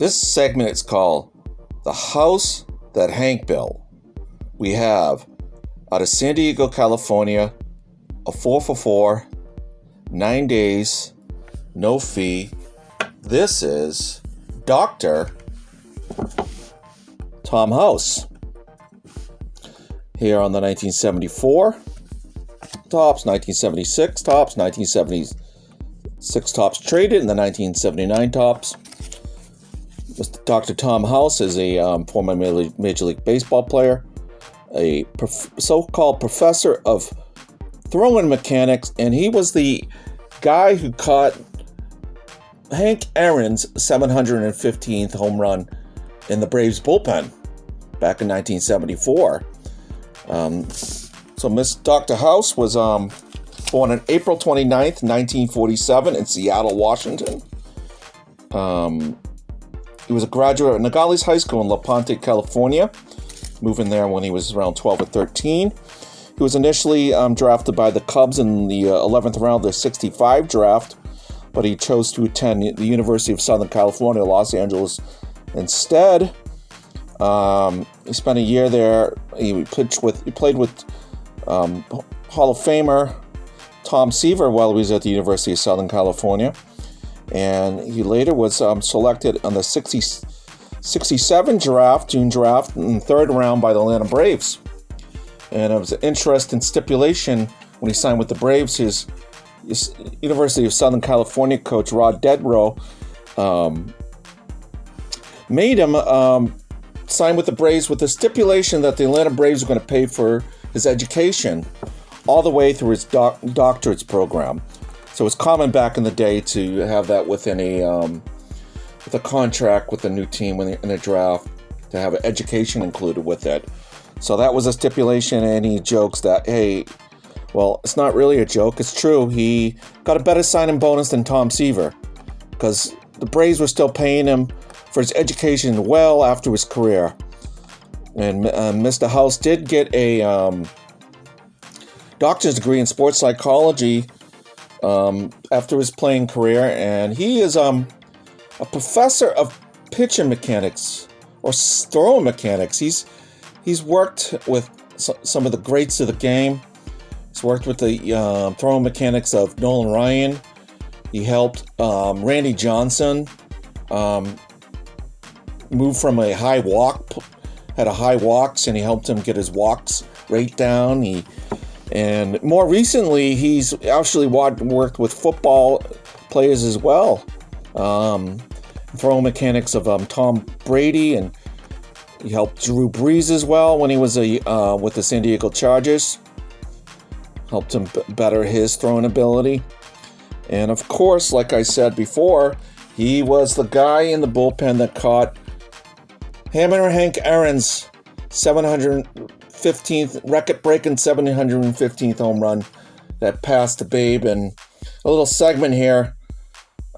This segment is called The House That Hank Built. We have, out of San Diego, California, a 4 for 4, 9 days, no fee. This is Dr. Tom House. Here on the 1974 Topps, 1976 Topps, 1976 Topps traded, and the 1979 Topps. Mr. Dr. Tom House is a former Major League Baseball player, a so-called professor of throwing mechanics, and he was the guy who caught Hank Aaron's 715th home run in the Braves bullpen back in 1974. So Miss Dr. House was born on April 29th, 1947 in Seattle, Washington. He was a graduate of Nogales High School in La Ponte, California, moving there when he was around 12 or 13. He was initially drafted by the Cubs in the 11th round of the 65 draft, but he chose to attend the University of Southern California, Los Angeles instead. He spent a year there. He played with Hall of Famer Tom Seaver while he was at the University of Southern California. And he later was selected on the 67 draft, June draft, in the third round by the Atlanta Braves. And it was an interesting stipulation when he signed with the Braves. His University of Southern California coach, Rod Dedrow, made him sign with the Braves with the stipulation that the Atlanta Braves were going to pay for his education all the way through his doctorate's program. So it's common back in the day to have that within with a contract with a new team in a draft, to have an education included with it. So that was a stipulation, and he jokes that, hey, well, it's not really a joke, it's true. He got a better signing bonus than Tom Seaver because the Braves were still paying him for his education well after his career. And Mr. House did get a doctor's degree in sports psychology after his playing career, and he is a professor of pitching mechanics or throwing mechanics. He's worked with some of the greats of the game. He's worked with the throwing mechanics of Nolan Ryan. He helped Randy Johnson move from a high walk, had a high walks, and he helped him get his walks rate down. And more recently, he's actually worked with football players as well. Throwing mechanics of Tom Brady, and he helped Drew Brees as well when he was with the San Diego Chargers. Helped him better his throwing ability. And of course, like I said before, he was the guy in the bullpen that caught Hammer Hank Aaron's 715th, record-breaking 715th home run that passed to Babe. And a little segment here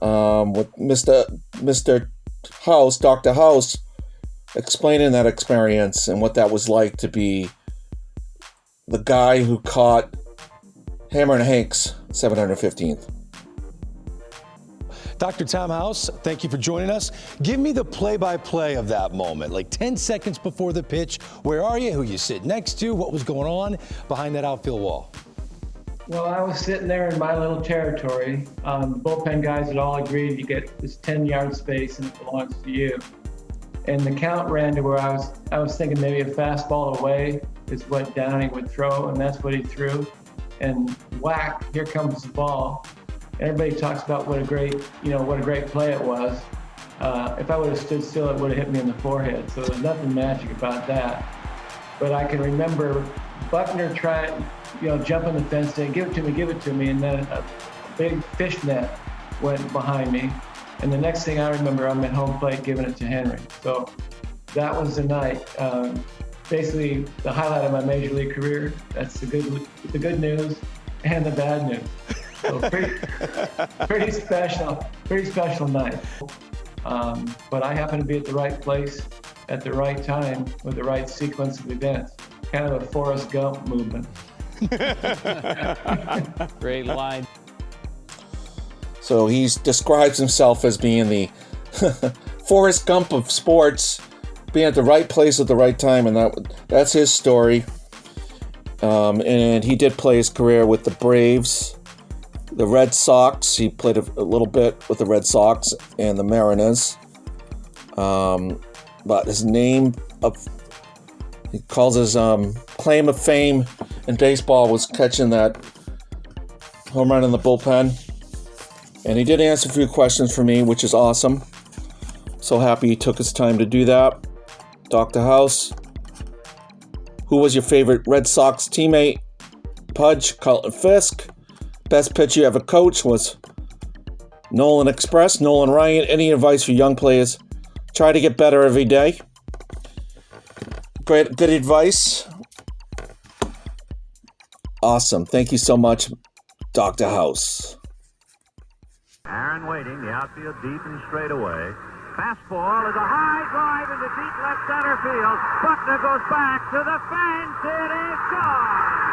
with Mr. House, Dr. House, explaining that experience and what that was like to be the guy who caught Hammer and Hank's 715th. Dr. Tom House, thank you for joining us. Give me the play-by-play of that moment, like 10 seconds before the pitch. Where are you? Who you sit next to? What was going on behind that outfield wall? Well, I was sitting there in my little territory. The bullpen guys had all agreed you get this 10-yard space and it belongs to you. And the count ran to where I was thinking maybe a fastball away is what Downing would throw, and that's what he threw. And whack, here comes the ball. Everybody talks about what a great play it was. If I would have stood still, it would have hit me in the forehead. So there's nothing magic about that. But I can remember Buckner trying, jumping the fence, saying, give it to me. And then a big fish net went behind me. And the next thing I remember, I'm at home plate giving it to Henry. So that was the night. Basically, the highlight of my major league career. That's the good news and the bad news. So pretty special night. But I happened to be at the right place at the right time with the right sequence of events. Kind of a Forrest Gump movement. Great line. So he describes himself as being the Forrest Gump of sports, being at the right place at the right time, and that's his story. And he did play his career with the Braves, the Red Sox. He played a little bit with the Red Sox and the Mariners. But his he calls his claim of fame in baseball was catching that home run in the bullpen. And he did answer a few questions for me, which is awesome. So happy he took his time to do that. Dr. House, who was your favorite Red Sox teammate? Pudge, Carlton Fisk. Best pitcher you ever coached was Nolan Express, Nolan Ryan. Any advice for young players? Try to get better every day. Great, good advice. Awesome. Thank you so much, Dr. House. Aaron waiting, the outfield deep and straight away. Fastball is a high drive into deep left center field. Buckner goes back to the fence. It is gone.